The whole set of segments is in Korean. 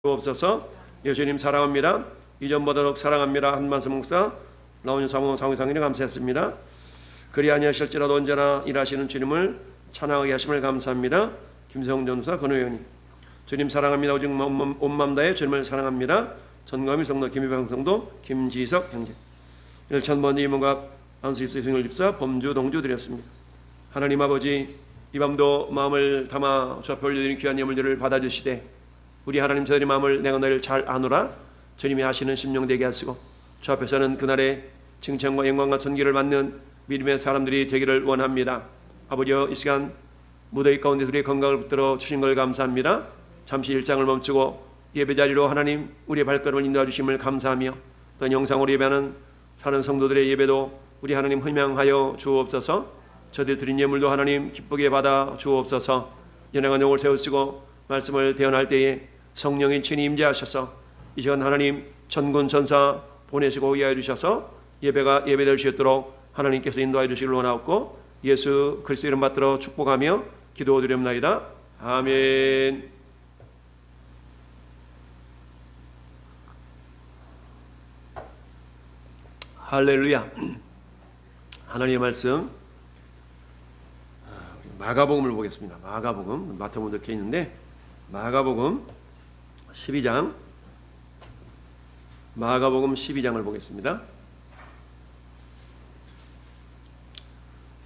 주옵소서. 예수님 사랑합니다. 이전보다 더욱 사랑합니다. 한만수 목사, 나온유 사모 상의상인에 감사했습니다. 그리 아니하실지라도 언제나 일하시는 주님을 찬양하게 하심을 감사합니다. 김성 전사 건우현이 주님 사랑합니다. 오직 온 마음 다해 주님을 사랑합니다. 전감이 성도 김희방 성도 김지석 형제 1000번 이문갑 안수 입수 승을 집사 범주 동주 드렸습니다. 하나님 아버지, 이 밤도 마음을 담아 주 앞에 올려드린 귀한 예물들을 받아주시되 우리 하나님, 저들의 마음을 내가 너를 잘 아노라 주님이 하시는 심령 되게 하시고 주 앞에서는 그날의 칭찬과 영광과 존귀를 받는 믿음의 사람들이 되기를 원합니다. 아버지여, 이 시간 무더위 가운데 우리의 건강을 붙들어 주신 걸 감사합니다. 잠시 일상을 멈추고 예배자리로 하나님 우리의 발걸음을 인도해 주심을 감사하며 또 영상으로 예배하는 사는 성도들의 예배도 우리 하나님 흠양하여 주옵소서. 저들 드린 예물도 하나님 기쁘게 받아 주옵소서. 연약한 영을 세우시고 말씀을 대언할 때에 성령의 친히 임재하셔서 이 시간 하나님 천군 천사 보내시고 위하여 주셔서 예배가 예배될 수 있도록 하나님께서 인도하여 주시길 원하옵고 예수 그리스도 이름 받들어 축복하며 기도드립나이다. 아멘. 할렐루야. 하나님의 말씀 마가복음을 보겠습니다. 마가복음, 마태복음 적혀 있는데 마가복음 12장, 마가복음 12장을 보겠습니다.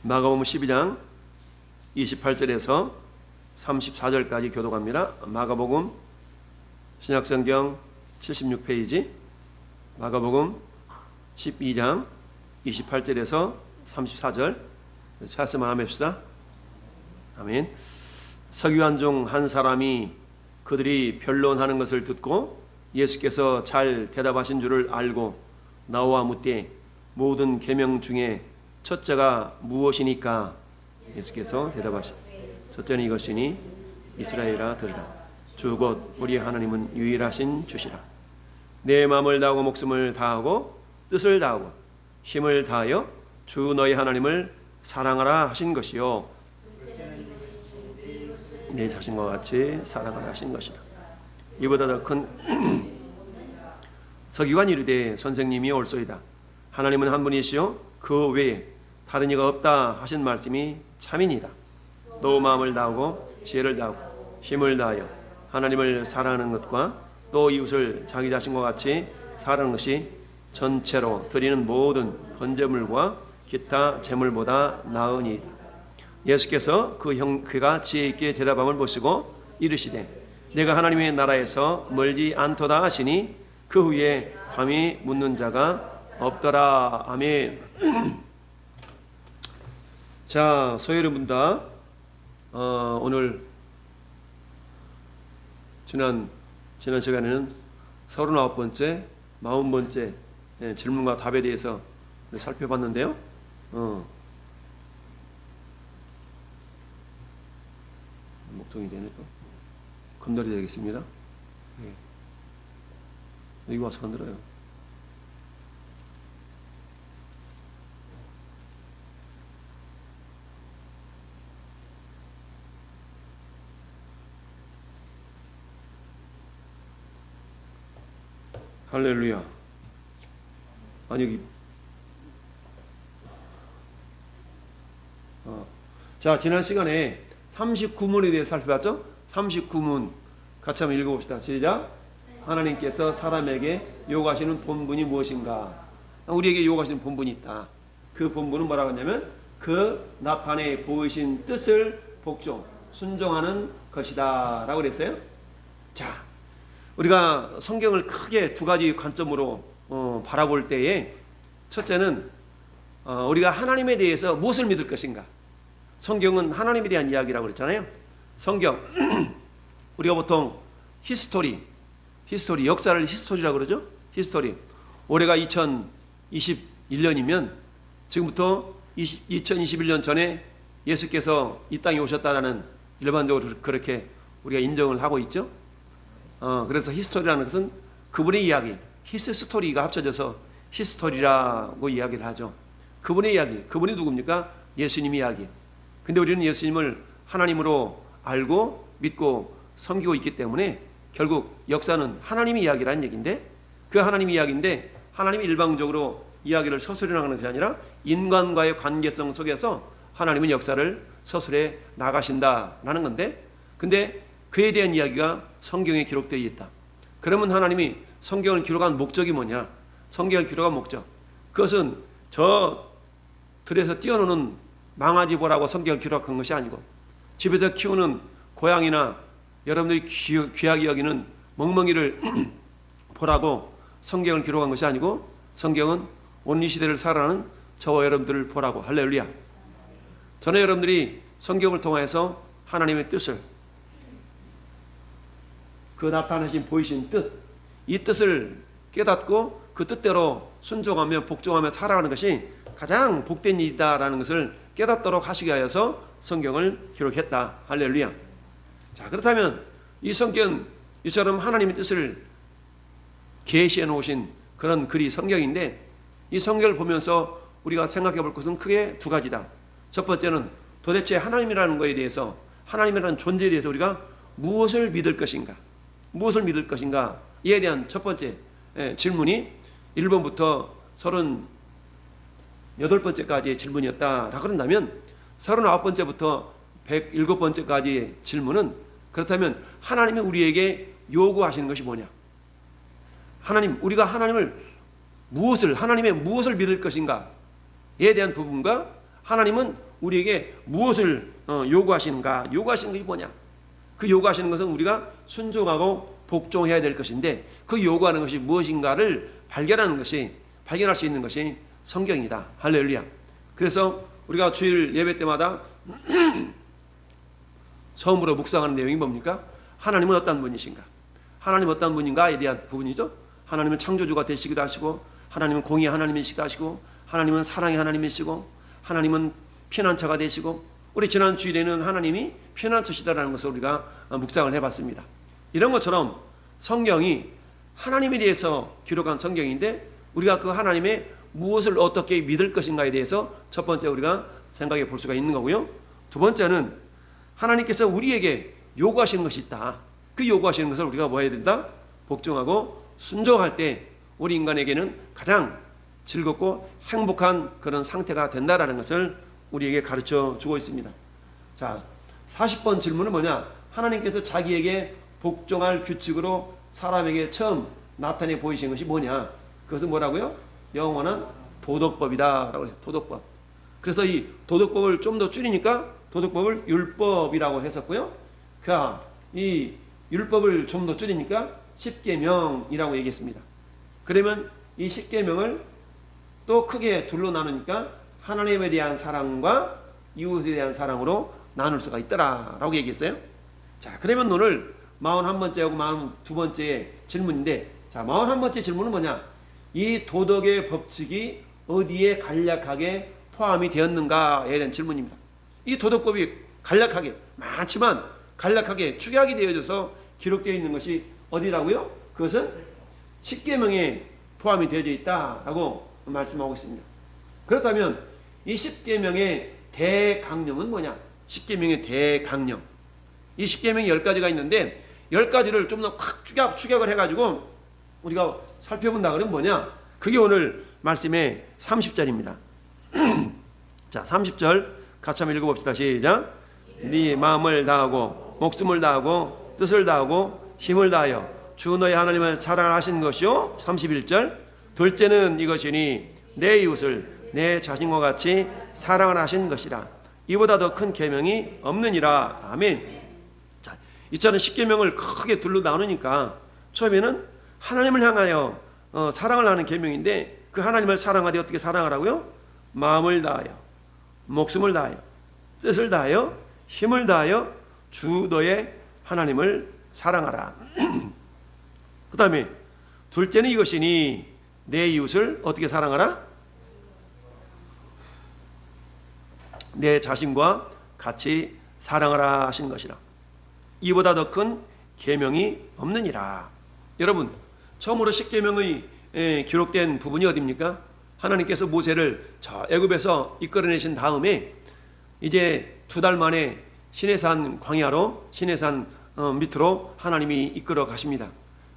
마가복음 12장 28절에서 34절까지 교독합니다. 마가복음 신약성경 76페이지, 마가복음 12장 28절에서 34절 찾으면 합시다. 아멘. 서기관 중 한 사람이 그들이 변론하는 것을 듣고 예수께서 잘 대답하신 줄을 알고 나와 묻되 모든 계명 중에 첫째가 무엇이니까? 예수께서 대답하시되 첫째는 이것이니 이스라엘아 들으라. 주 곧 우리 하나님은 유일하신 주시라. 내 마음을 다하고 목숨을 다하고 뜻을 다하고 힘을 다하여 주 너희 하나님을 사랑하라 하신 것이요 내 자신과 같이 사랑하라 하신 것이라. 이보다 더 큰 서기관이 이르되 선생님이 옳소이다. 하나님은 한 분이시요 그 외에 다른 이가 없다 하신 말씀이 참이니이다. 또 마음을 다하고 지혜를 다하고 힘을 다하여 하나님을 사랑하는 것과 또 이웃을 자기 자신과 같이 사랑하는 것이 전체로 드리는 모든 번제물과 기타 제물보다 나으니이다. 예수께서 그가 지혜 있게 대답함을 보시고 이르시되 내가 하나님의 나라에서 멀지 않도다 하시니 그 후에 감히 묻는 자가 없더라. 아멘. 자, 소여러분 다 오늘 지난 시간에는 39번째 40번째 질문과 답에 대해서 살펴봤는데요. 목통이 되네. 또 금날이 되겠습니다. 여기 와서 흔들어요. 할렐루야. 아니 여기 자, 지난 시간에 39문에 대해서 살펴봤죠? 39문 같이 한번 읽어봅시다. 시작. 하나님께서 사람에게 요구하시는 본분이 무엇인가? 우리에게 요구하시는 본분이 있다. 그 본분은 뭐라고 하냐면 그 나타내 보이신 뜻을 복종 순종하는 것이다 라고 그랬어요. 자, 우리가 성경을 크게 두 가지 관점으로 바라볼 때에 첫째는 우리가 하나님에 대해서 무엇을 믿을 것인가? 성경은 하나님에 대한 이야기라고 그랬잖아요. 성경 우리가 보통 히스토리 역사를 히스토리라고 그러죠. 히스토리. 올해가 2021년이면 지금부터 2021년 전에 예수께서 이 땅에 오셨다라는 일반적으로 그렇게 우리가 인정을 하고 있죠. 그래서 히스토리라는 것은 그분의 이야기, 히스 스토리가 합쳐져서 히스토리라고 이야기를 하죠. 그분의 이야기, 그분이 누굽니까? 예수님 이야기. 근데 우리는 예수님을 하나님으로 알고 믿고 섬기고 있기 때문에 결국 역사는 하나님의 이야기라는 얘기인데, 그 하나님의 이야기인데 하나님이 일방적으로 이야기를 서술해 나가는 것이 아니라 인간과의 관계성 속에서 하나님은 역사를 서술해 나가신다라는 건데, 근데 그에 대한 이야기가 성경에 기록되어 있다. 그러면 하나님이 성경을 기록한 목적이 뭐냐? 성경을 기록한 목적, 그것은 저 들에서 뛰어노는 망아지 보라고 성경을 기록한 것이 아니고, 집에서 키우는 고양이나 여러분들이 귀하게 여기는 멍멍이를 보라고 성경을 기록한 것이 아니고, 성경은 오늘 이 시대를 살아가는 저와 여러분들을 보라고. 할렐루야. 저는 여러분들이 성경을 통해서 하나님의 뜻을, 그 나타나신 보이신 뜻, 이 뜻을 깨닫고 그 뜻대로 순종하며 복종하며 살아가는 것이 가장 복된 일이다라는 것을 깨닫도록 하시게 하여서 성경을 기록했다. 할렐루야. 자, 그렇다면 이 성경, 이처럼 하나님의 뜻을 계시해 놓으신 그런 글이 성경인데, 이 성경을 보면서 우리가 생각해 볼 것은 크게 두 가지다. 첫 번째는 도대체 하나님이라는 것에 대해서, 하나님이라는 존재에 대해서 우리가 무엇을 믿을 것인가, 무엇을 믿을 것인가, 이에 대한 첫 번째 질문이 1번부터 38번째까지의 질문이었다라고 그런다면, 39번째부터 107번째까지의 질문은, 그렇다면 하나님이 우리에게 요구하시는 것이 뭐냐? 하나님, 우리가 하나님의 무엇을 믿을 것인가에 대한 부분과, 하나님은 우리에게 무엇을 요구하시는가, 요구하시는 것이 뭐냐? 그 요구하시는 것은 우리가 순종하고 복종해야 될 것인데, 그 요구하는 것이 무엇인가를 발견할 수 있는 것이 성경이다. 할렐루야. 그래서 우리가 주일 예배 때마다 처음으로 묵상하는 내용이 뭡니까? 하나님은 어떤 분이신가? 하나님은 어떤 분인가에 대한 부분이죠. 하나님은 창조주가 되시기도 하시고, 하나님은 공의의 하나님이시기도 하시고, 하나님은 사랑의 하나님이시고, 하나님은 피난처가 되시고, 우리 지난 주일에는 하나님이 피난처시다라는 것을 우리가 묵상을 해봤습니다. 이런 것처럼 성경이 하나님에 대해서 기록한 성경인데, 우리가 그 하나님의 무엇을 어떻게 믿을 것인가에 대해서 첫 번째 우리가 생각해 볼 수가 있는 거고요. 두 번째는 하나님께서 우리에게 요구하시는 것이 있다. 그 요구하시는 것을 우리가 뭐 해야 된다? 복종하고 순종할 때 우리 인간에게는 가장 즐겁고 행복한 그런 상태가 된다라는 것을 우리에게 가르쳐 주고 있습니다. 자, 40번 질문은 뭐냐? 하나님께서 자기에게 복종할 규칙으로 사람에게 처음 나타내 보이신 것이 뭐냐? 그것은 뭐라고요? 영원한 도덕법이다 라고 했어요. 도덕법. 그래서 이 도덕법을 좀 더 줄이니까 도덕법을 율법이라고 했었고요. 이 율법을 좀 더 줄이니까 십계명이라고 얘기했습니다. 그러면 이 십계명을 또 크게 둘로 나누니까 하나님에 대한 사랑과 이웃에 대한 사랑으로 나눌 수가 있더라라고 얘기했어요. 자, 그러면 오늘 41번째하고 42번째 질문인데, 자, 41번째 질문은 뭐냐? 이 도덕의 법칙이 어디에 간략하게 포함이 되었는가에 대한 질문입니다. 이 도덕법이 간략하게, 많지만 간략하게 축약이 되어져서 기록되어 있는 것이 어디라고요? 그것은 십계명에 포함이 되어져 있다라고 말씀하고 있습니다. 그렇다면 이 십계명의 대강령은 뭐냐? 십계명의 대강령. 이 십계명이 10가지가 있는데 10가지를 좀 더 확 축약을 해가지고 우리가 살펴본다 그러면 뭐냐? 그게 오늘 말씀의 30절입니다. 자, 30절 같이 한번 읽어봅시다. 시작. 네 마음을 다하고 목숨을 다하고 뜻을 다하고 힘을 다하여 주 너의 하나님을 사랑하신 것이요. 31절. 둘째는 이것이니 내 이웃을 내 자신과 같이 사랑을 하신 것이라. 이보다 더 큰 계명이 없느니라. 아멘. 자, 이처럼 십계명을 크게 둘로 나누니까 처음에는 하나님을 향하여 사랑을 하는 계명인데, 그 하나님을 사랑하되 어떻게 사랑하라고요? 마음을 다하여 목숨을 다하여 뜻을 다하여 힘을 다하여 주 너의 하나님을 사랑하라. 그 다음에 둘째는 이것이니 내 이웃을 어떻게 사랑하라? 내 자신과 같이 사랑하라 하신 것이라. 이보다 더 큰 계명이 없느니라. 여러분, 처음으로 십계명의 기록된 부분이 어디입니까? 하나님께서 모세를 저 애굽에서 이끌어내신 다음에 이제 2달 만에 시내산 광야로, 시내산 밑으로 하나님이 이끌어 가십니다.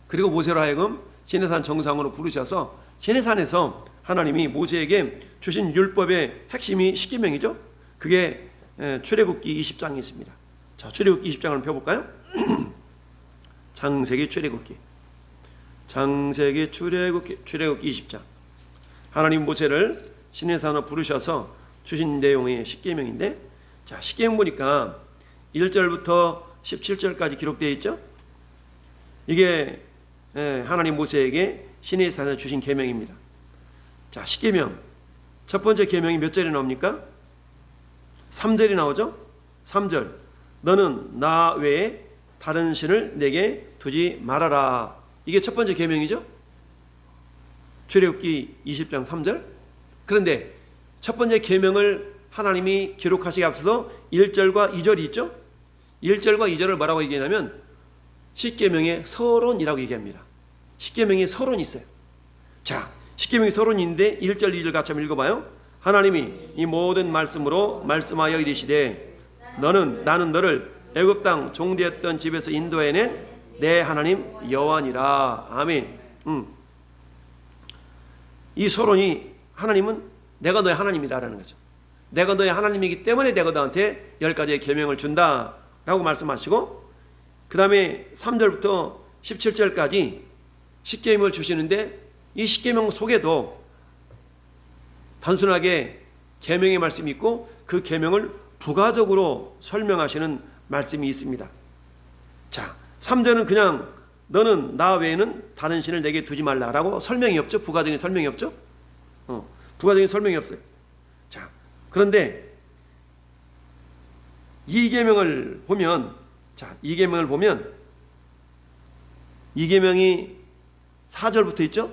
그리고 모세로 하여금 시내산 정상으로 부르셔서 시내산에서 하나님이 모세에게 주신 율법의 핵심이 십계명이죠. 그게 출애굽기 20장에 있습니다. 자, 출애굽기 20장을 펴볼까요? 창세기 출애굽기 20장. 하나님 모세를 시내산으로 부르셔서 주신 내용의 십계명인데, 자, 십계명 보니까 1절부터 17절까지 기록되어 있죠. 이게 하나님 모세에게 시내산에서 주신 계명입니다. 자, 십계명 첫 번째 계명이 몇 절이 나옵니까? 3절이 나오죠. 3절, 너는 나 외에 다른 신을 내게 두지 말아라. 이게 첫 번째 계명이죠. 출애굽기 20장 3절. 그런데 첫 번째 계명을 하나님이 기록하시기 앞서서 1절과 2절이 있죠. 1절과 2절을 뭐라고 얘기하냐면 십계명의 서론이라고 얘기합니다. 십계명의 서론이 있어요. 자, 십계명의 서론이 있는데 1절 2절 같이 한번 읽어봐요. 하나님이 이 모든 말씀으로 말씀하여 이르시되 나는 너를 애굽 땅 종되었던 집에서 인도해낸 내 하나님 여호와니라. 아멘. 이 서론이 하나님은 내가 너의 하나님이다라는 거죠. 내가 너의 하나님이기 때문에 내가 너한테 10가지의 계명을 준다라고 말씀하시고, 그 다음에 3절부터 17절까지 십계명을 주시는데, 이 십계명 속에도 단순하게 계명의 말씀이 있고 그 계명을 부가적으로 설명하시는 말씀이 있습니다. 자, 3절은 그냥 너는 나 외에는 다른 신을 내게 두지 말라라고 설명이 없죠. 부가적인 설명이 없죠. 부가적인 설명이 없어요. 자, 그런데 이 계명을 보면, 이 계명이 4절부터 있죠.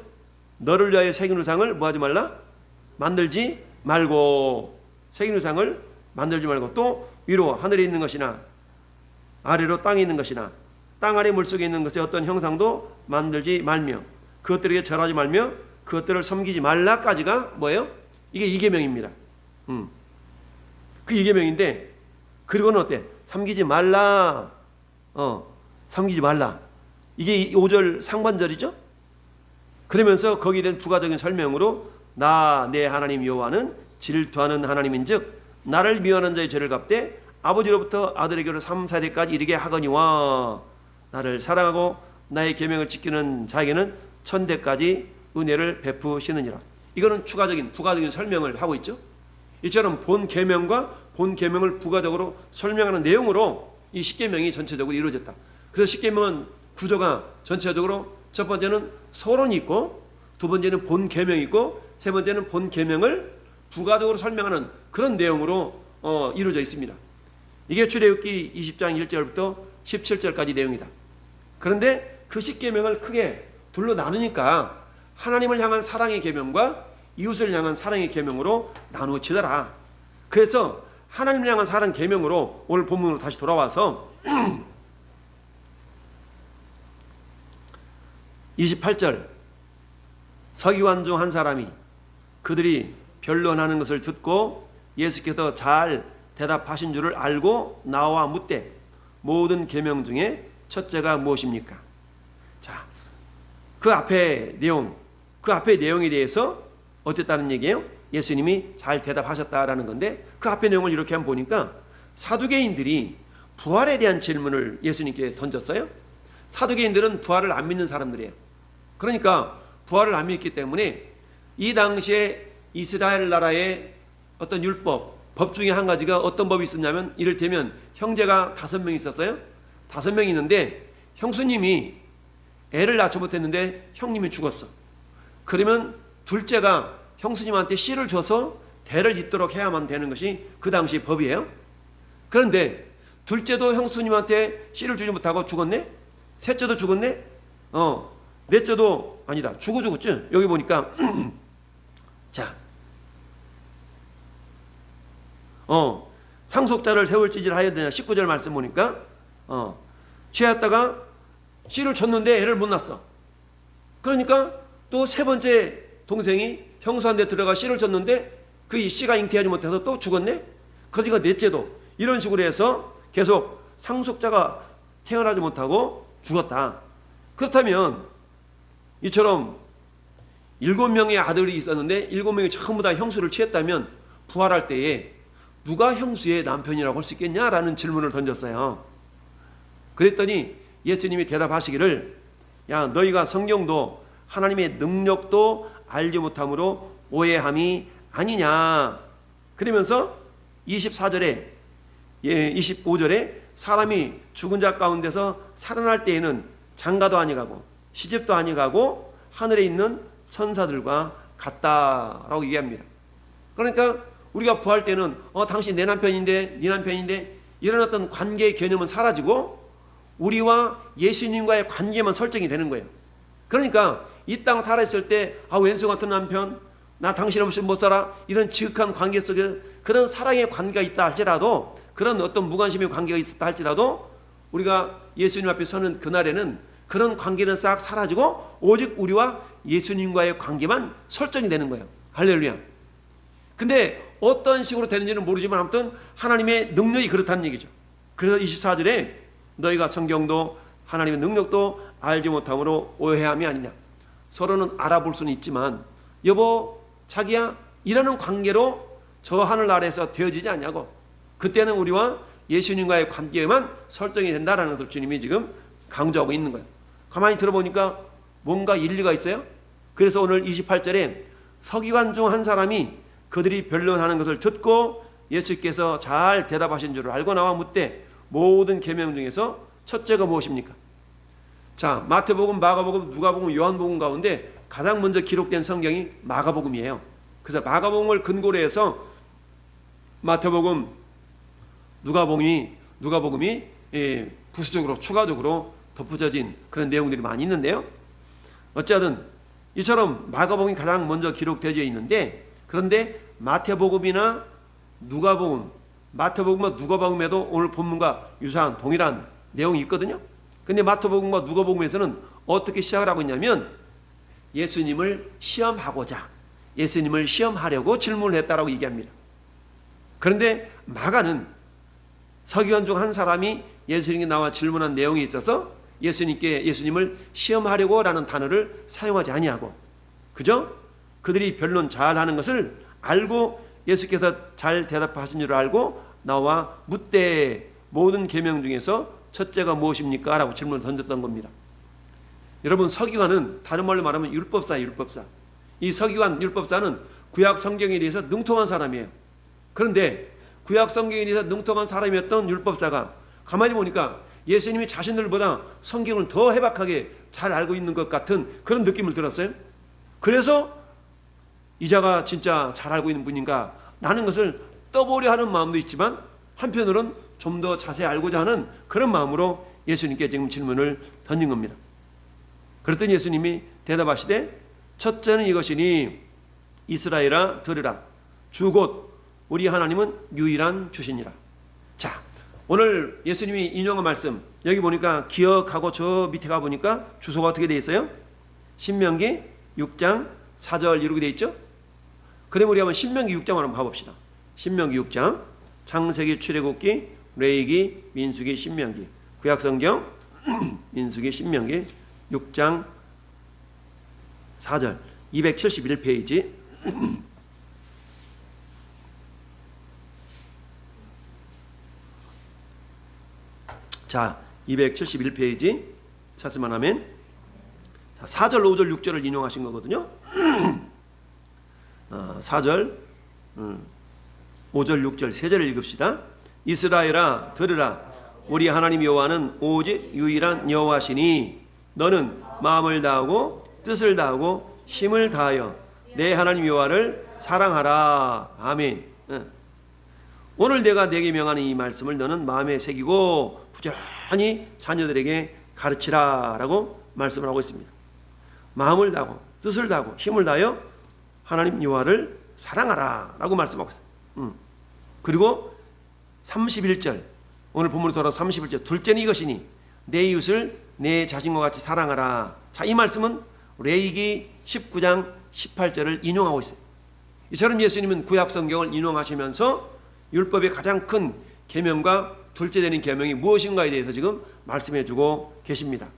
너를 위하여 새긴 우상을 뭐하지 말라? 만들지 말고. 새긴 우상을 만들지 말고, 또 위로 하늘에 있는 것이나 아래로 땅에 있는 것이나 땅 아래 물속에 있는 것의 어떤 형상도 만들지 말며 그것들에게 절하지 말며 그것들을 섬기지 말라까지가 뭐예요? 이게 이계명입니다. 그 이계명인데, 그리고는 어때? 섬기지 말라. 섬기지 말라. 이게 5절 상반절이죠. 그러면서 거기에 대한 부가적인 설명으로 나 내 하나님 여호와는 질투하는 하나님인즉 나를 미워하는 자의 죄를 갚되 아버지로부터 아들에게로 3, 4대까지 이르게 하거니와 나를 사랑하고 나의 계명을 지키는 자에게는 1000대까지 은혜를 베푸시느니라. 이거는 추가적인 부가적인 설명을 하고 있죠. 이처럼 본 계명과 본 계명을 부가적으로 설명하는 내용으로 이 십계명이 전체적으로 이루어졌다. 그래서 십계명은 구조가 전체적으로 첫 번째는 서론이 있고, 두 번째는 본 계명이 있고, 세 번째는 본 계명을 부가적으로 설명하는 그런 내용으로 이루어져 있습니다. 이게 출애굽기 20장 1절부터 17절까지 내용이다. 그런데 그 십계명을 크게 둘로 나누니까 하나님을 향한 사랑의 계명과 이웃을 향한 사랑의 계명으로 나누어지더라. 그래서 하나님을 향한 사랑 계명으로 오늘 본문으로 다시 돌아와서 28절, 서기관 중 한 사람이 그들이 변론하는 것을 듣고 예수께서 잘 대답하신 줄을 알고 나와 묻되 모든 계명 중에 첫째가 무엇입니까? 자, 그 앞에 내용에 대해서 어땠다는 얘기예요? 예수님이 잘 대답하셨다라는 건데, 그 앞에 내용을 이렇게 한번 보니까 사두개인들이 부활에 대한 질문을 예수님께 던졌어요. 사두개인들은 부활을 안 믿는 사람들이에요. 그러니까 부활을 안 믿기 때문에 이 당시에 이스라엘 나라의 어떤 율법, 법 중에 한 가지가 어떤 법이 있었냐면, 이를테면 형제가 5명 있었어요. 5명 있는데 형수님이 애를 낳지 못했는데 형님이 죽었어. 그러면 둘째가 형수님한테 씨를 줘서 대를 잇도록 해야만 되는 것이 그 당시 법이에요. 그런데 둘째도 형수님한테 씨를 주지 못하고 죽었네? 셋째도 죽었네? 넷째도 아니다. 죽었지? 여기 보니까 자, 상속자를 세울지질 하여야 되냐? 19절 말씀 보니까 취하였다가 씨를 줬는데 애를 못 낳았어. 그러니까 또 세 번째 동생이 형수한테 들어가 씨를 줬는데 그 씨가 잉태하지 못해서 또 죽었네. 그러니까 넷째도 이런 식으로 해서 계속 상속자가 태어나지 못하고 죽었다. 그렇다면 이처럼 7명의 아들이 있었는데 7명이 전부 다 형수를 취했다면 부활할 때에 누가 형수의 남편이라고 할 수 있겠냐라는 질문을 던졌어요. 그랬더니 예수님이 대답하시기를, 야, 너희가 성경도 하나님의 능력도 알지 못함으로 오해함이 아니냐. 그러면서 24절에 25절에 사람이 죽은 자 가운데서 살아날 때에는 장가도 아니가고 시집도 아니가고 하늘에 있는 천사들과 같다라고 얘기합니다. 그러니까 우리가 부활 때는 당신 내 남편인데 네 남편인데 이런 어떤 관계의 개념은 사라지고 우리와 예수님과의 관계만 설정이 되는 거예요. 그러니까 이 땅 살아있을 때 왼수 같은 남편, 나 당신 없이 못 살아, 이런 지극한 관계 속에 그런 사랑의 관계가 있다 할지라도, 그런 어떤 무관심의 관계가 있었다 할지라도 우리가 예수님 앞에 서는 그날에는 그런 관계는 싹 사라지고 오직 우리와 예수님과의 관계만 설정이 되는 거예요. 할렐루야. 근데 어떤 식으로 되는지는 모르지만 아무튼 하나님의 능력이 그렇다는 얘기죠. 그래서 24절에 너희가 성경도 하나님의 능력도 알지 못함으로 오해함이 아니냐. 서로는 알아볼 수는 있지만 여보 자기야 이러는 관계로 저 하늘 아래에서 되어지지 않냐고. 그때는 우리와 예수님과의 관계만 설정이 된다라는 것을 주님이 지금 강조하고 있는 거예요. 가만히 들어보니까 뭔가 일리가 있어요. 그래서 오늘 28절에 서기관 중 한 사람이 그들이 변론하는 것을 듣고 예수께서 잘 대답하신 줄을 알고 나와 묻되 모든 계명 중에서 첫째가 무엇입니까? 자, 마태복음, 마가복음, 누가복음, 요한복음 가운데 가장 먼저 기록된 성경이 마가복음이에요. 그래서 마가복음을 근거로 해서 마태복음, 누가복음이 부수적으로 추가적으로 덧붙여진 그런 내용들이 많이 있는데요. 어쨌든 이처럼 마가복음이 가장 먼저 기록되어 있는데, 그런데 마태복음이나 누가복음, 마태복음과 누가복음에도 오늘 본문과 유사한 동일한 내용이 있거든요. 근데 마태복음과 누가복음에서는 어떻게 시작을 하고 있냐면 예수님을 시험하고자, 예수님을 시험하려고 질문을 했다라고 얘기합니다. 그런데 마가는 서기관 중 한 사람이 예수님께 나와 질문한 내용이 있어서 예수님을 시험하려고 라는 단어를 사용하지 아니하고, 그죠? 그들이 변론 잘하는 것을 알고 예수께서 잘 대답하신 줄 알고 나와 묻되 모든 계명 중에서 첫째가 무엇입니까? 라고 질문을 던졌던 겁니다. 여러분, 서기관은 다른 말로 말하면 율법사예요. 율법사. 이 서기관 율법사는 구약 성경에 대해서 능통한 사람이에요. 그런데 구약 성경에 대해서 능통한 사람이었던 율법사가 가만히 보니까 예수님이 자신들보다 성경을 더 해박하게 잘 알고 있는 것 같은 그런 느낌을 들었어요. 그래서 이자가 진짜 잘 알고 있는 분인가 라는 것을 떠보려 하는 마음도 있지만 한편으로는 좀 더 자세히 알고자 하는 그런 마음으로 예수님께 지금 질문을 던진 겁니다. 그랬더니 예수님이 대답하시되 첫째는 이것이니 이스라엘아 들으라. 주 곧 우리 하나님은 유일한 주시니라. 자, 오늘 예수님이 인용한 말씀 여기 보니까 기억하고 저 밑에 가보니까 주소가 어떻게 되어 있어요? 신명기 6장 4절 이렇게 되어 있죠? 그럼 우리 한번 신명기 6장을 한번 봐봅시다. 신명기 6장, 창세기, 출애굽기, 레위기, 민수기, 신명기. 구약성경 민수기, 신명기 6장 4절 271페이지. 자, 271페이지 찾으면 하면 4절, 5절, 6절을 인용하신 거거든요. 4절, 5절, 6절 세 절을 읽읍시다. 이스라엘아 들으라. 우리 하나님 여호와는 오직 유일한 여호와시니 너는 마음을 다하고 뜻을 다하고 힘을 다하여 내 하나님 여호와를 사랑하라. 아멘. 오늘 내가 내게 명하는 이 말씀을 너는 마음에 새기고 부지런히 자녀들에게 가르치라 라고 말씀을 하고 있습니다. 마음을 다하고 뜻을 다하고 힘을 다하여 하나님 여호와를 사랑하라 라고 말씀하고 있어요. 그리고 31절, 오늘 본문으로 돌아서 31절, 둘째는 이것이니 내 이웃을 내 자신과 같이 사랑하라. 자, 이 말씀은 레위기 19장 18절을 인용하고 있어요. 이처럼 예수님은 구약 성경을 인용하시면서 율법의 가장 큰 계명과 둘째 되는 계명이 무엇인가에 대해서 지금 말씀해 주고 계십니다.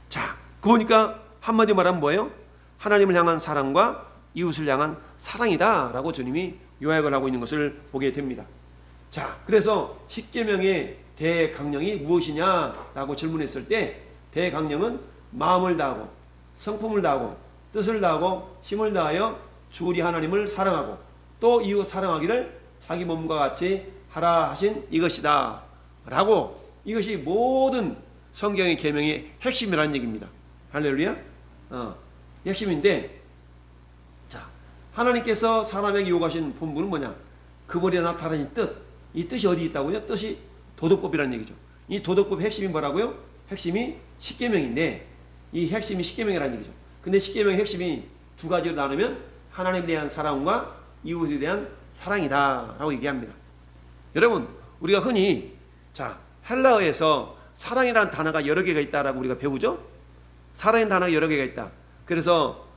자, 그러니까 한마디 말하면 뭐예요? 하나님을 향한 사랑과 이웃을 향한 사랑이다 라고 주님이 요약을 하고 있는 것을 보게 됩니다. 자, 그래서 십계명의 대강령이 무엇이냐라고 질문했을 때 대강령은 마음을 다하고 성품을 다하고 뜻을 다하고 힘을 다하여 주 우리 하나님을 사랑하고 또 이웃 사랑하기를 자기 몸과 같이 하라 하신 이것이다 라고, 이것이 모든 성경의 계명의 핵심이라는 얘기입니다. 할렐루야. 핵심인데, 자, 하나님께서 사람에게 요구하신 본분은 뭐냐? 그분에 나타나는 뜻. 이 뜻이 어디 있다고요? 뜻이 도덕법이라는 얘기죠. 이 도덕법의 핵심이 뭐라고요? 핵심이 십계명인데, 이 핵심이 십계명이라는 얘기죠. 근데 십계명의 핵심이 두 가지로 나누면 하나님에 대한 사랑과 이웃에 대한 사랑이다 라고 얘기합니다. 여러분, 우리가 흔히 자, 헬라어에서 사랑이라는 단어가 여러 개가 있다라고 우리가 배우죠. 사랑이라는 단어가 여러 개가 있다. 그래서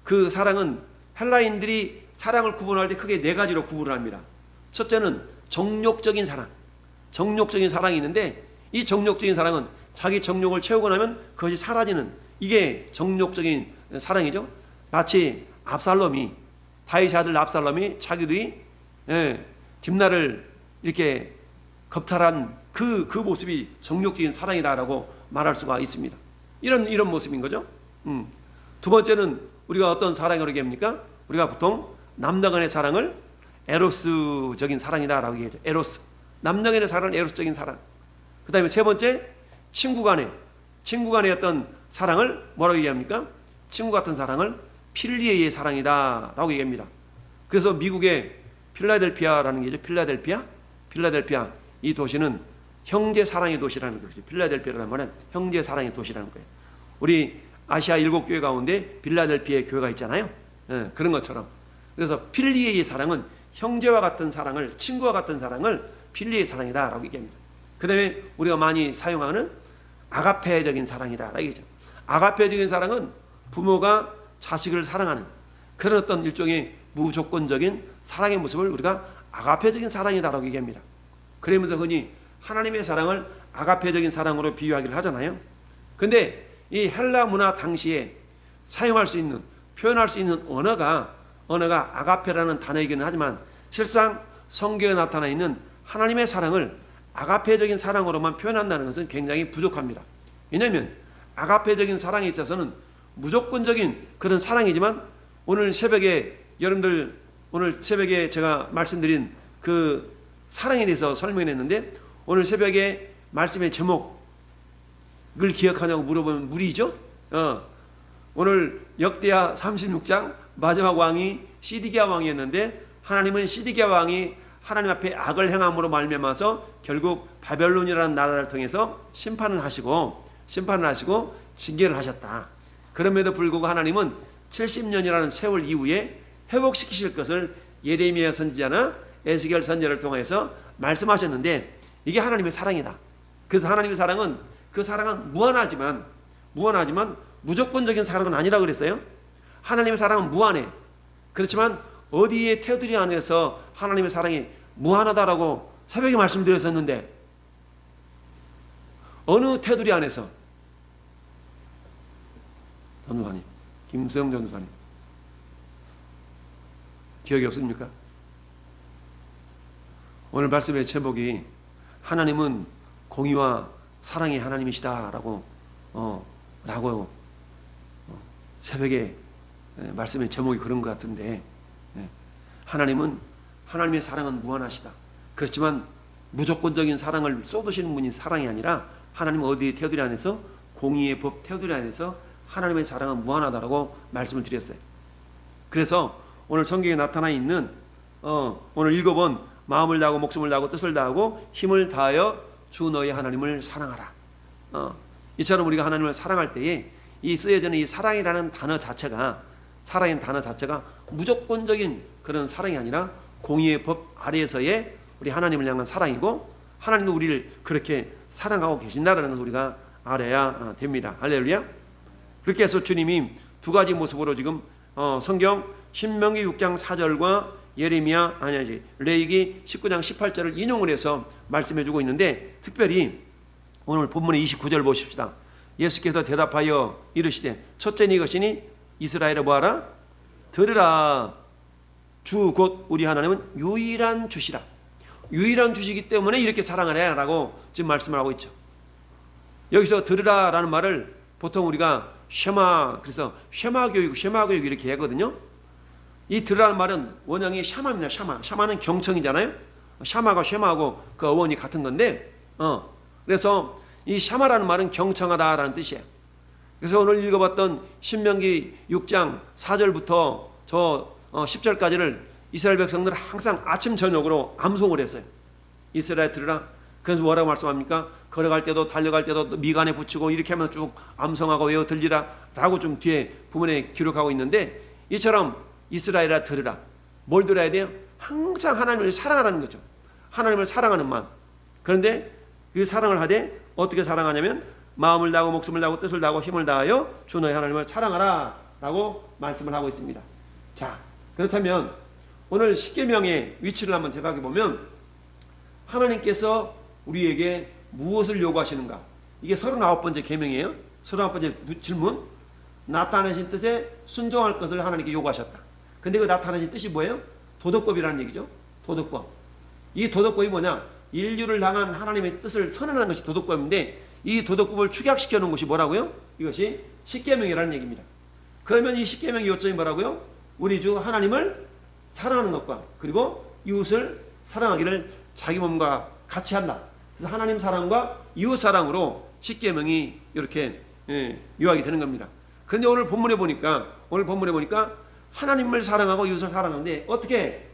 그 사랑은 헬라인들이 사랑을 구분할 때 크게 네 가지로 구분을 합니다. 첫째는 정욕적인 사랑. 정욕적인 사랑이 있는데, 이 정욕적인 사랑은 자기 정욕을 채우고 나면 그것이 사라지는, 이게 정욕적인 사랑이죠. 마치 압살롬이, 다윗의 아들 압살롬이 자기들이 딥나를 이렇게 겁탈한 그 모습이 정욕적인 사랑이다라고 말할 수가 있습니다. 이런 모습인 거죠. 두 번째는 우리가 어떤 사랑을 얘기합니까? 우리가 보통 남녀 간의 사랑을 에로스적인 사랑이다라고 얘기하죠. 에로스. 남녀 간의 사랑은 에로스적인 사랑. 그 다음에 세 번째, 친구 간의 어떤 사랑을 뭐라고 얘기합니까? 친구 같은 사랑을 필리에의 사랑이다라고 얘기합니다. 그래서 미국의 필라델피아라는 게 있죠. 필라델피아. 이 도시는 형제 사랑의 도시라는 것이죠. 필라델피아라는 말은 형제 사랑의 도시라는 거예요. 우리 아시아 7교회 가운데 필라델피아의 교회가 있잖아요. 그런 것처럼. 그래서 필리에의 사랑은 형제와 같은 사랑을, 친구와 같은 사랑을 필리의 사랑이다라고 얘기합니다. 그 다음에 우리가 많이 사용하는 아가페적인 사랑이다라고 얘기하죠. 아가페적인 사랑은 부모가 자식을 사랑하는 그런 어떤 일종의 무조건적인 사랑의 모습을 우리가 아가페적인 사랑이다라고 얘기합니다. 그러면서 흔히 하나님의 사랑을 아가페적인 사랑으로 비유하기를 하잖아요. 근데 이 헬라 문화 당시에 사용할 수 있는, 표현할 수 있는 언어가 아가페라는 단어이기는 하지만 실상 성경에 나타나 있는 하나님의 사랑을 아가페적인 사랑으로만 표현한다는 것은 굉장히 부족합니다. 왜냐하면 아가페적인 사랑에 있어서는 무조건적인 그런 사랑이지만, 오늘 새벽에 여러분들 오늘 새벽에 제가 말씀드린 그 사랑에 대해서 설명했는데, 오늘 새벽에 말씀의 제목을 기억하냐고 물어보면 무리죠. 오늘 역대하 36장 마지막 왕이 시드기야 왕이었는데, 하나님은 시드기야 왕이 하나님 앞에 악을 행함으로 말미암아서 결국 바벨론이라는 나라를 통해서 심판을 하시고 징계를 하셨다. 그럼에도 불구하고 하나님은 70년이라는 세월 이후에 회복시키실 것을 예레미야 선지자나 에스겔 선지자를 통해서 말씀하셨는데, 이게 하나님의 사랑이다. 그래서 하나님의 사랑은, 그 사랑은 무한하지만 무조건적인 사랑은 아니라고 그랬어요. 하나님의 사랑은 무한해. 그렇지만 어디에 테두리 안에서 하나님의 사랑이 무한하다라고 새벽에 말씀드렸었는데, 어느 테두리 안에서? 전도사님, 김수영 전도사님, 기억이 없습니까? 오늘 말씀의 제목이 하나님은 공의와 사랑의 하나님이시다라고 새벽에 말씀의 제목이 그런 것 같은데, 하나님의 사랑은 무한하시다. 그렇지만 무조건적인 사랑을 쏟으시는 분이 사랑이 아니라, 하나님은 어디의 테두리 안에서, 공의의 법 테두리 안에서 하나님의 사랑은 무한하다라고 말씀을 드렸어요. 그래서 오늘 성경에 나타나 있는 오늘 읽어본 마음을 다하고 목숨을 다하고 뜻을 다하고 힘을 다하여 주 너희 하나님을 사랑하라. 이처럼 우리가 하나님을 사랑할 때에 이 쓰여지는 이 사랑이라는 단어 자체가, 사랑의 단어 자체가 무조건적인 그런 사랑이 아니라 공의의 법 아래에서의 우리 하나님을 향한 사랑이고, 하나님도 우리를 그렇게 사랑하고 계신다라는 것을 우리가 알아야 됩니다. 할렐루야. 그렇게 해서 주님이 두 가지 모습으로 지금 성경 신명기 6장 4절과 예레미야 아니지 레위기 19장 18절을 인용을 해서 말씀해 주고 있는데, 특별히 오늘 본문의 29절 보십시다. 예수께서 대답하여 이르시되 첫째는 이것이니 이스라엘아 뭐하라? 들으라. 주 곧 우리 하나님은 유일한 주시라. 유일한 주시기 때문에 이렇게 사랑을 해라고 지금 말씀을 하고 있죠. 여기서 들으라라는 말을 보통 우리가 쉐마, 그래서 쉐마 교육 이렇게 하거든요. 이 들으라는 말은 원형이 샤마입니다. 샤마는 경청이잖아요. 샤마가 쉐마하고 그 어원이 같은 건데, 그래서 이 샤마라는 말은 경청하다라는 뜻이에요. 그래서 오늘 읽어봤던 신명기 6장 4절부터 저 10절까지를 이스라엘 백성들은 항상 아침 저녁으로 암송을 했어요. 이스라엘 들으라. 그래서 뭐라고 말씀합니까? 걸어갈 때도 달려갈 때도 미간에 붙이고 이렇게 하면 쭉 암송하고 외워 들리라 라고 좀 뒤에 부분에 기록하고 있는데, 이처럼 이스라엘아 들으라. 뭘 들어야 돼요? 항상 하나님을 사랑하라는 거죠. 하나님을 사랑하는 마음. 그런데 그 사랑을 하되 어떻게 사랑하냐면 마음을 다하고 목숨을 다하고 뜻을 다하고 힘을 다하여 주 너의 하나님을 사랑하라 라고 말씀을 하고 있습니다. 자, 그렇다면 오늘 십계명의 위치를 한번 생각해 보면, 하나님께서 우리에게 무엇을 요구하시는가? 이게 39번째 계명이에요. 39번째 질문. 나타내신 뜻에 순종할 것을 하나님께 요구하셨다. 근데 그 나타내신 뜻이 뭐예요? 도덕법이라는 얘기죠. 도덕법. 이 도덕법이 뭐냐? 인류를 향한 하나님의 뜻을 선언하는 것이 도덕법인데, 이 도덕법을 축약시켜 놓은 것이 뭐라고요? 이것이 십계명이라는 얘기입니다. 그러면 이 십계명의 요점이 뭐라고요? 우리 주 하나님을 사랑하는 것과 그리고 이웃을 사랑하기를 자기 몸과 같이 한다. 그래서 하나님 사랑과 이웃 사랑으로 십계명이 이렇게 요약이 되는 겁니다. 그런데 오늘 본문에 보니까 하나님을 사랑하고 이웃을 사랑하는데, 어떻게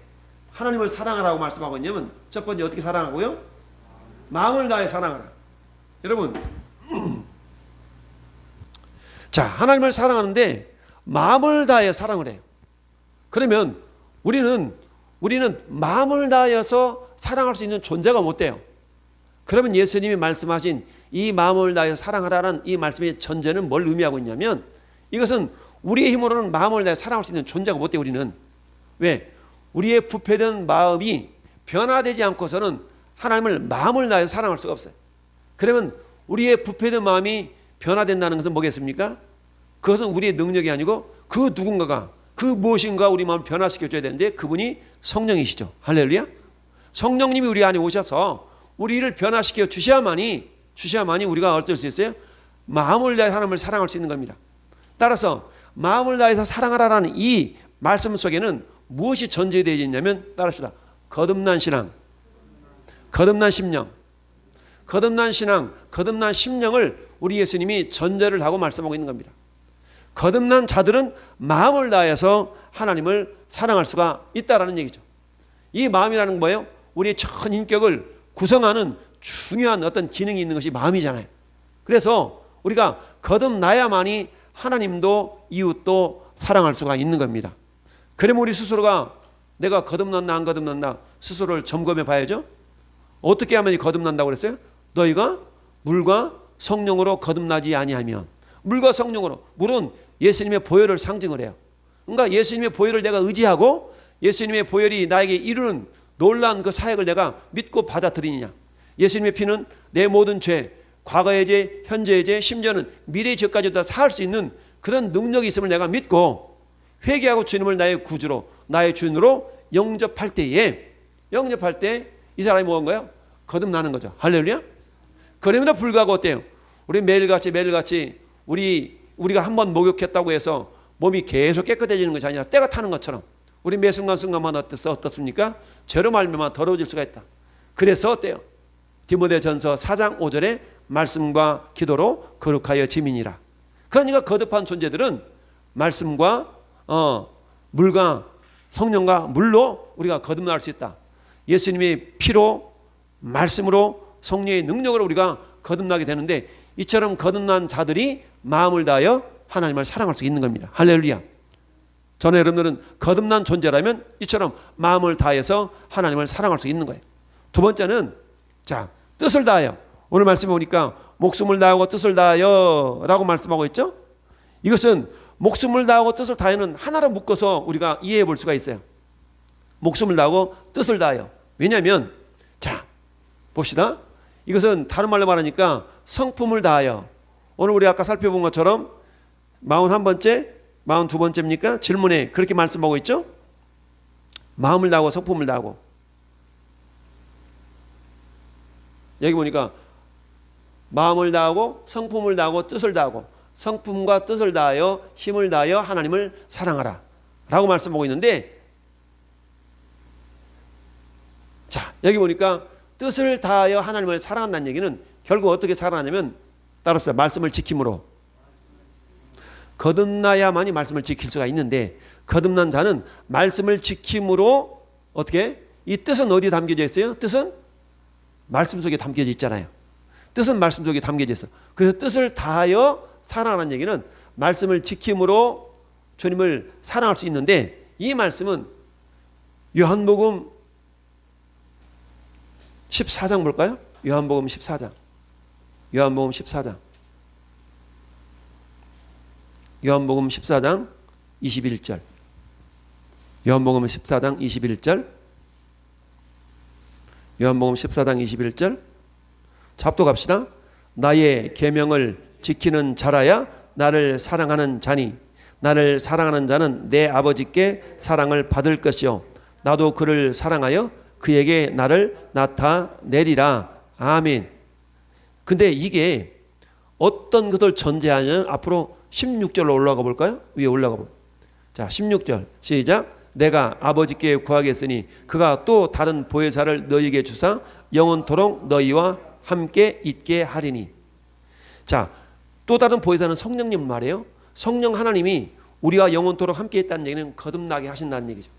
하나님을 사랑하라고 말씀하고 있냐면, 첫 번째 어떻게 사랑하고요? 마음을 다해 사랑하라. 여러분, 자, 하나님을 사랑하는데 마음을 다해 사랑을 해요. 그러면 우리는 마음을 다해서 사랑할 수 있는 존재가 못 돼요. 그러면 예수님이 말씀하신 이 마음을 다해서 사랑하라는 이 말씀의 전제는 뭘 의미하고 있냐면, 이것은 우리의 힘으로는 마음을 다해 사랑할 수 있는 존재가 못 돼요. 우리는. 왜? 우리의 부패된 마음이 변화되지 않고서는 하나님을 마음을 다해서 사랑할 수가 없어요. 그러면 우리의 부패된 마음이 변화된다는 것은 뭐겠습니까? 그것은 우리의 능력이 아니고 그 누군가가, 그 무엇인가 우리 마음을 변화시켜줘야 되는데, 그분이 성령이시죠. 할렐루야. 성령님이 우리 안에 오셔서 우리를 변화시켜 주셔야만이 우리가 어쩔 수 있어요? 마음을 다해 하나님을 사랑할 수 있는 겁니다. 따라서 마음을 다해서 사랑하라는 이 말씀 속에는 무엇이 전제되어 있냐면, 따라합시다. 거듭난 신앙, 거듭난 심령, 거듭난 신앙, 거듭난 심령을 우리 예수님이 전제를 하고 말씀하고 있는 겁니다. 거듭난 자들은 마음을 다해서 하나님을 사랑할 수가 있다라는 얘기죠. 이 마음이라는 건 뭐예요? 우리의 전 인격을 구성하는 중요한 어떤 기능이 있는 것이 마음이잖아요. 그래서 우리가 거듭나야만이 하나님도 이웃도 사랑할 수가 있는 겁니다. 그러면 우리 스스로가 내가 거듭났나 안 거듭났나 스스로를 점검해 봐야죠. 어떻게 하면 거듭난다고 그랬어요? 너희가 물과 성령으로 거듭나지 아니하면. 물과 성령으로. 물은 예수님의 보혈을 상징을 해요. 그러니까 예수님의 보혈을 내가 의지하고 예수님의 보혈이 나에게 이루는 놀라운 그 사역을 내가 믿고 받아들이느냐. 예수님의 피는 내 모든 죄, 과거의 죄, 현재의 죄, 심지어는 미래의 죄까지도 다 사할 수 있는 그런 능력이 있음을 내가 믿고 회개하고 주님을 나의 구주로, 나의 주인으로 영접할 때 이 사람이 뭔가요? 거듭나는 거죠. 할렐루야. 그럼에도 불구하고 어때요? 우리 매일같이 우리가 한번 목욕했다고 해서 몸이 계속 깨끗해지는 것이 아니라 때가 타는 것처럼 우리 매 순간순간만 어떻습니까? 죄로 말미암아 더러워질 수가 있다. 그래서 어때요? 디모데전서 4장 5절에 말씀과 기도로 거룩하여 지민이라. 그러니까 거듭한 존재들은 말씀과 물과 성령과 물로 우리가 거듭날 수 있다. 예수님의 피로, 말씀으로, 성령의 능력으로 우리가 거듭나게 되는데, 이처럼 거듭난 자들이 마음을 다하여 하나님을 사랑할 수 있는 겁니다. 할렐루야. 저는 여러분들은 거듭난 존재라면 이처럼 마음을 다해서 하나님을 사랑할 수 있는 거예요. 두 번째는 뜻을 다하여. 오늘 말씀에 보니까 목숨을 다하고 뜻을 다하여 라고 말씀하고 있죠. 이것은 목숨을 다하고 뜻을 다하여는 하나로 묶어서 우리가 이해해 볼 수가 있어요. 목숨을 다하고 뜻을 다하여. 왜냐하면 자 봅시다. 이것은 다른 말로 말하니까 성품을 다하여. 오늘 우리 아까 살펴본 것처럼 41번째 42번째입니까? 질문에 그렇게 말씀하고 있죠. 마음을 다하고 성품을 다하고. 여기 보니까 마음을 다하고 성품을 다하고 뜻을 다하고 성품과 뜻을 다하여 힘을 다하여 하나님을 사랑하라 라고 말씀하고 있는데, 자 여기 보니까 뜻을 다하여 하나님을 사랑한다는 얘기는 결국 어떻게 사랑하냐면 따라서 말씀을 지킴으로. 거듭나야만이 말씀을 지킬 수가 있는데 거듭난 자는 말씀을 지킴으로 어떻게? 이 뜻은 어디에 담겨져 있어요? 뜻은 말씀 속에 담겨져 있잖아요. 뜻은 말씀 속에 담겨져 있어. 그래서 뜻을 다하여 사랑하는 얘기는 말씀을 지킴으로 주님을 사랑할 수 있는데, 이 말씀은 요한복음 14장 볼까요? 요한복음 14장. 요한복음 14장. 요한복음 14장 21절. 요한복음 14장 21절. 요한복음 14장 21절. 잡독합시다. 나의 계명을 지키는 자라야 나를 사랑하는 자니 나를 사랑하는 자는 내 아버지께 사랑을 받을 것이요 나도 그를 사랑하여 그에게 나를 나타내리라. 아멘. 근데 이게 어떤 것을 전제하냐면 앞으로 16절로 올라가 볼까요? 위에 올라가 볼까요? 자 16절 시작. 내가 아버지께 구하겠으니 그가 또 다른 보혜사를 너희에게 주사 영원토록 너희와 함께 있게 하리니. 자, 또 다른 보혜사는 성령님 말이에요. 성령 하나님이 우리와 영원토록 함께 있다는 얘기는 거듭나게 하신다는 얘기죠.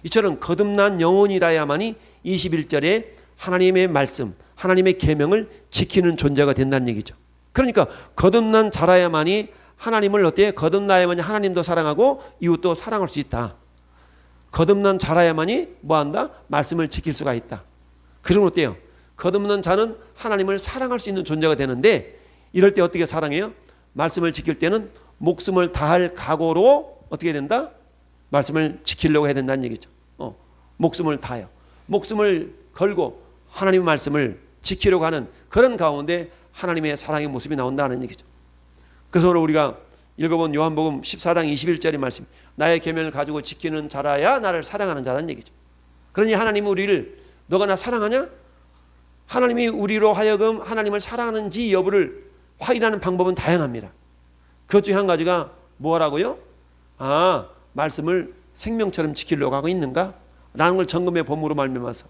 이처럼 거듭난 영혼이라야만이 21절에 하나님의 말씀, 하나님의 계명을 지키는 존재가 된다는 얘기죠. 그러니까 거듭난 자라야만이 하나님을 어때요? 거듭나야만이 하나님도 사랑하고 이웃도 사랑할 수 있다. 거듭난 자라야만이 뭐한다? 말씀을 지킬 수가 있다. 그러면 어때요? 거듭난 자는 하나님을 사랑할 수 있는 존재가 되는데, 이럴 때 어떻게 사랑해요? 말씀을 지킬 때는 목숨을 다할 각오로 어떻게 된다? 말씀을 지키려고 해야 된다는 얘기죠. 목숨을 다하여 목숨을 걸고 하나님의 말씀을 지키려고 하는 그런 가운데 하나님의 사랑의 모습이 나온다는 얘기죠. 그래서 오늘 우리가 읽어본 요한복음 14장 21절의 말씀, 나의 계명을 가지고 지키는 자라야 나를 사랑하는 자라는 얘기죠. 그러니 하나님은 우리를 너가 나 사랑하냐? 하나님이 우리로 하여금 하나님을 사랑하는지 여부를 확인하는 방법은 다양합니다. 그것 중에 한 가지가 뭐라고요? 말씀을 생명처럼 지키려고 하고 있는가? 라는 걸 점검해 봄으로 말미암아서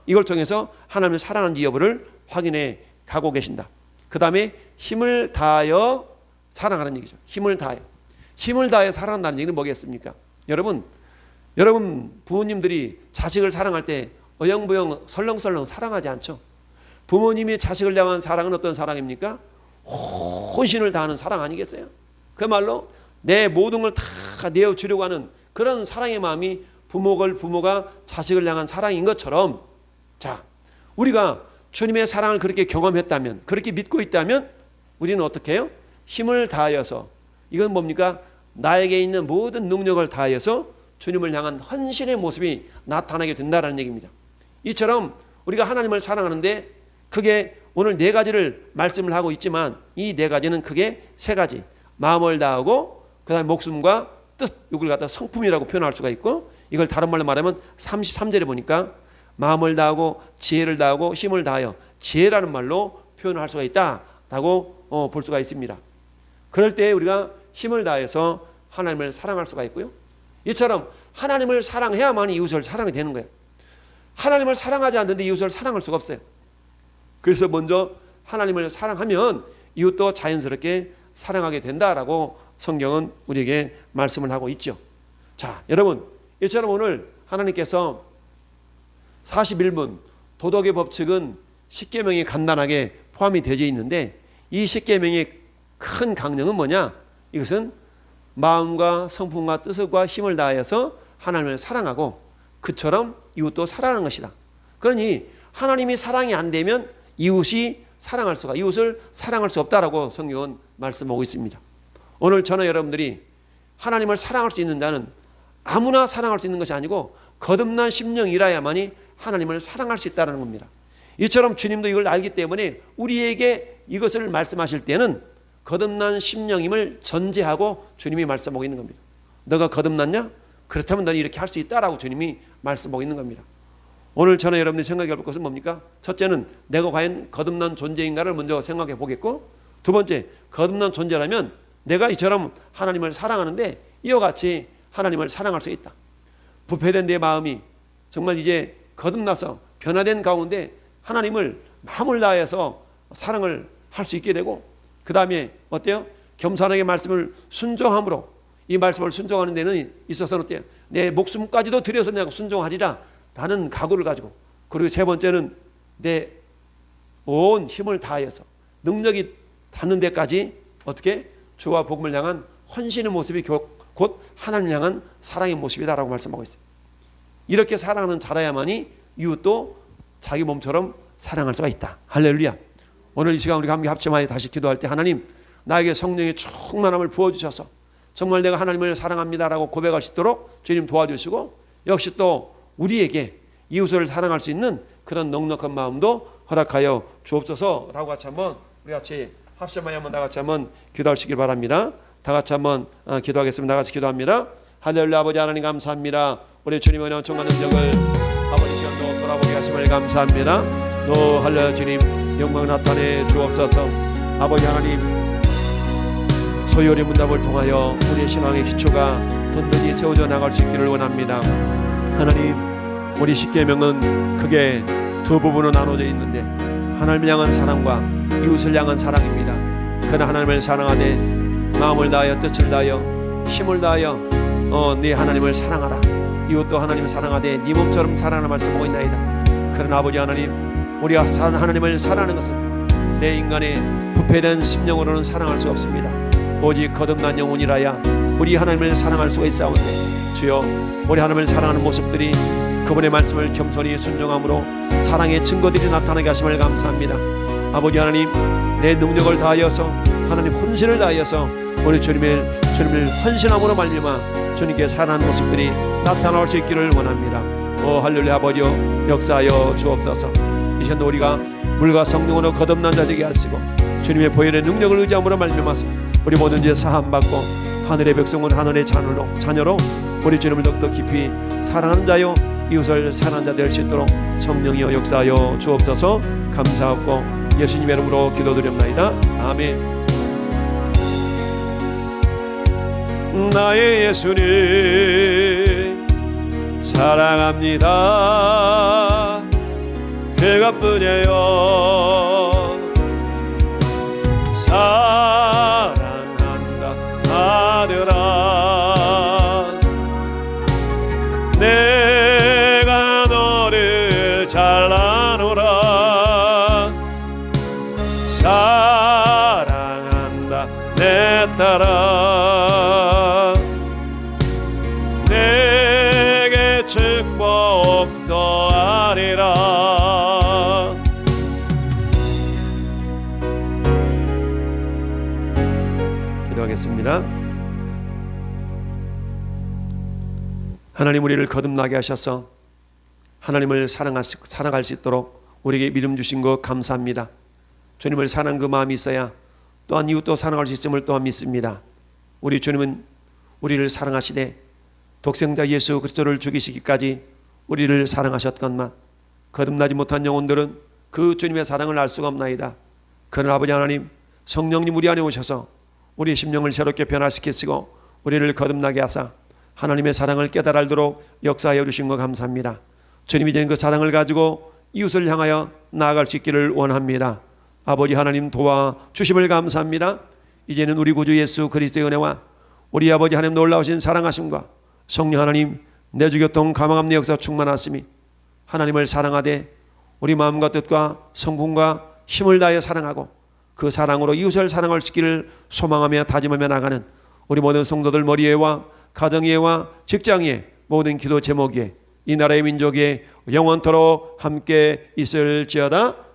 이걸 통해서 하나님을 사랑하는지 여부를 확인해 가고 계신다. 그 다음에 힘을 다하여 사랑하는 얘기죠. 힘을 다하여 사랑한다는 얘기는 뭐겠습니까? 여러분 부모님들이 자식을 사랑할 때 어영부영 설렁설렁 사랑하지 않죠. 부모님이 자식을 향한 사랑은 어떤 사랑입니까? 혼신을 다하는 사랑 아니겠어요? 그야말로 내 모든 걸 다 내어주려고 하는 그런 사랑의 마음이 부모가 자식을 향한 사랑인 것처럼, 자 우리가 주님의 사랑을 그렇게 경험했다면, 그렇게 믿고 있다면 우리는 어떻게 해요? 힘을 다하여서, 이건 뭡니까? 나에게 있는 모든 능력을 다하여서 주님을 향한 헌신의 모습이 나타나게 된다는 얘기입니다. 이처럼 우리가 하나님을 사랑하는데 그게 오늘 네 가지를 말씀을 하고 있지만 이 네 가지는 크게 세 가지. 마음을 다하고 그 다음에 목숨과 뜻, 이걸 갖다 성품이라고 표현할 수가 있고, 이걸 다른 말로 말하면 33절에 보니까 마음을 다하고 지혜를 다하고 힘을 다하여, 지혜라는 말로 표현할 수가 있다라고 볼 수가 있습니다. 그럴 때 우리가 힘을 다해서 하나님을 사랑할 수가 있고요. 이처럼 하나님을 사랑해야만 이웃을 사랑이 되는 거예요. 하나님을 사랑하지 않는데 이웃을 사랑할 수가 없어요. 그래서 먼저 하나님을 사랑하면 이웃도 자연스럽게 사랑하게 된다라고 성경은 우리에게 말씀을 하고 있죠. 자, 여러분, 이처럼 오늘 하나님께서 41분 도덕의 법칙은 10계명이 간단하게 포함이 되어 있는데, 이 10계명의 큰 강령은 뭐냐? 이것은 마음과 성품과 뜻과 힘을 다하여서 하나님을 사랑하고 그처럼 이웃도 사랑하는 것이다. 그러니 하나님이 사랑이 안 되면 이웃을 사랑할 수 없다라고 성경은 말씀하고 있습니다. 오늘 저는 여러분들이 하나님을 사랑할 수 있는 자는 아무나 사랑할 수 있는 것이 아니고 거듭난 심령이라야만이 하나님을 사랑할 수 있다는 겁니다. 이처럼 주님도 이걸 알기 때문에 우리에게 이것을 말씀하실 때는 거듭난 심령임을 전제하고 주님이 말씀하고 있는 겁니다. 너가 거듭났냐? 그렇다면 너는 이렇게 할 수 있다라고 주님이 말씀하고 있는 겁니다. 오늘 저는 여러분들이 생각해 볼 것은 뭡니까? 첫째는 내가 과연 거듭난 존재인가를 먼저 생각해 보겠고, 두 번째, 거듭난 존재라면 내가 이처럼 하나님을 사랑하는데 이와 같이 하나님을 사랑할 수 있다. 부패된 내 마음이 정말 이제 거듭나서 변화된 가운데 하나님을 마음을 다해서 사랑을 할 수 있게 되고, 그 다음에 어때요? 겸손하게 말씀을 순종함으로, 이 말씀을 순종하는 데는 있어서는 어때요? 내 목숨까지도 들여서 내가 순종하리라 라는 각오를 가지고, 그리고 세 번째는 내 온 힘을 다하여서 능력이 닿는 데까지 어떻게? 주와 복음을 향한 헌신의 모습이 곧 하나님을 향한 사랑의 모습이다라고 말씀하고 있어요. 이렇게 사랑하는 자라야만이 이웃도 자기 몸처럼 사랑할 수가 있다. 할렐루야. 오늘 이 시간 우리가 함께 합심하여 다시 기도할 때, 하나님 나에게 성령의 충만함을 부어주셔서 정말 내가 하나님을 사랑합니다라고 고백할 수 있도록 주님 도와주시고, 역시 또 우리에게 이웃을 사랑할 수 있는 그런 넉넉한 마음도 허락하여 주옵소서라고 같이 한번 우리 같이 합심하여 한번 다 같이 한번 기도하시길 바랍니다. 다 같이 한번 기도하겠습니다. 다 같이 기도합니다. 할렐루야. 아버지 하나님 감사합니다. 우리 주님의 엄청난 능력을 아버지 시간도 돌아보게 하심을 감사합니다. 또 할렐루야 주님 영광 나타내 주옵소서. 아버지 하나님 소요리 문답을 통하여 우리의 신앙의 기초가 든든히 세워져 나갈 수 있기를 원합니다. 하나님 우리 십계명은 크게 두 부분으로 나눠져 있는데, 하나님을 향한 사랑과 이웃을 향한 사랑입니다. 그러나 하나님을 사랑하되 마음을 다하여 뜻을 다하여 힘을 다하여 네 하나님을 사랑하라. 이웃도 하나님을 사랑하되 네 몸처럼 사랑하는 말씀하고 있나이다. 그러나 아버지 하나님, 우리가 하나님을 사랑하는 것은 내 인간의 부패된 심령으로는 사랑할 수 없습니다. 오직 거듭난 영혼이라야 우리 하나님을 사랑할 수가 있사온데, 주여 우리 하나님을 사랑하는 모습들이 그분의 말씀을 겸손히 순종함으로 사랑의 증거들이 나타나게 하심을 감사합니다. 아버지 하나님, 내 능력을 다하여서 하나님 혼신을 다하여서 우리 주님을 헌신함으로 말미암아 주님께 사랑하는 모습들이 나타날 수 있기를 원합니다. 할렐루야. 아버지여 역사하여 주옵소서. 이 시간도 우리가 물과 성령으로 거듭난 자 되게 하시고 주님의 보혈의 능력을 의지함으로 말미암아서 우리 모든 죄 사함 받고 하늘의 백성은 하늘의 자녀로 우리 주님을 더욱더 깊이 사랑하는 자요 이웃을 사랑하는 자 될 수 있도록 성령이여 역사하여 주옵소서. 감사하고 예수님의 이름으로 기도드립니다. 아멘. 나의 예수님 사랑합니다. 그것뿐이에요. 사랑한다 아들아, 내가 너를 잘라노라. 사랑한다 내 딸아, 내게 축복 더하리라. 기도하겠습니다. 하나님, 우리를 거듭나게 하셔서 하나님을 사랑할 수 있도록 우리에게 믿음 주신 것 감사합니다. 주님을 사랑하는 그 마음이 있어야 또한 이웃도 사랑할 수 있음을 또한 믿습니다. 우리 주님은 우리를 사랑하시되 독생자 예수 그리스도를 죽이시기까지 우리를 사랑하셨건만 거듭나지 못한 영혼들은 그 주님의 사랑을 알 수가 없나이다. 그러나 아버지 하나님, 성령님 우리 안에 오셔서 우리 심령을 새롭게 변화시키시고 우리를 거듭나게 하사 하나님의 사랑을 깨달아 알도록 역사하여 주신 것 감사합니다. 주님이 된 그 사랑을 가지고 이웃을 향하여 나아갈 수 있기를 원합니다. 아버지 하나님 도와주심을 감사합니다. 이제는 우리 구주 예수 그리스도의 은혜와 우리 아버지 하나님 놀라우신 사랑하심과 성령 하나님 내주교통 감화감리 역사 충만하심이 하나님을 사랑하되 우리 마음과 뜻과 성품과 힘을 다하여 사랑하고 그 사랑으로 이웃을 사랑할 수 있기를 소망하며 다짐하며 나가는 우리 모든 성도들 머리에와 가정에와 직장에 모든 기도 제목에 이 나라의 민족에 영원토록 함께 있을지어다.